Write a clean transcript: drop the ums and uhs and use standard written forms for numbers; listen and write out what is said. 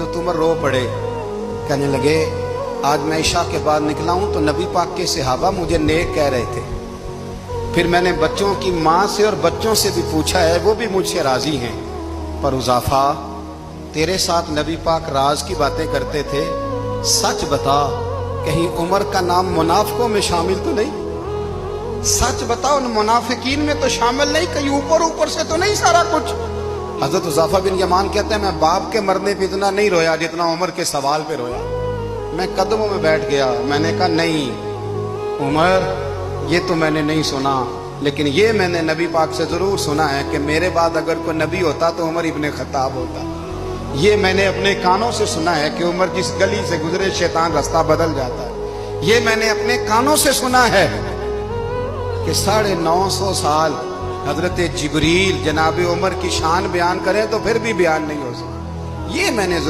हजरत उमर रो पड़े, कहने लगे आज मैं इशा के बाद निकला हूं तो नबी पाक के सहाबा मुझे नेक कह रहे थे। फिर मैंने बच्चों की माँ से और बच्चों से भी पूछा है, वो भी मुझसे राजी हैं। पर उजाफा, तेरे साथ नबी पाक राज की बातें करते थे, सच बता कहीं उमर का नाम मुनाफिकों में शामिल तो नहीं? सच बता, उन मुनाफिकीन में तो शामिल नहीं, कहीं ऊपर ऊपर से तो नहीं सारा कुछ? हजरत उजाफा बिन यमान कहते हैं मैं बाप के मरने पे इतना नहीं रोया जितना उमर के सवाल पे रोया। मैं कदमों में बैठ गया, मैंने कहा नहीं उमर, ये तो मैंने नहीं सुना, लेकिन ये मैंने नबी पाक से जरूर सुना है कि मेरे बाद अगर कोई नबी होता तो उमर इब्ने खत्ताब होता। ये मैंने अपने कानों से सुना है कि उमर जिस गली से गुजरे शैतान रास्ता बदल जाता है। ये मैंने अपने कानों से सुना है कि 950 साल हजरत जिब्रील जनाब उमर की शान बयान करें तो फिर भी बयान नहीं हो सकता। ये मैंने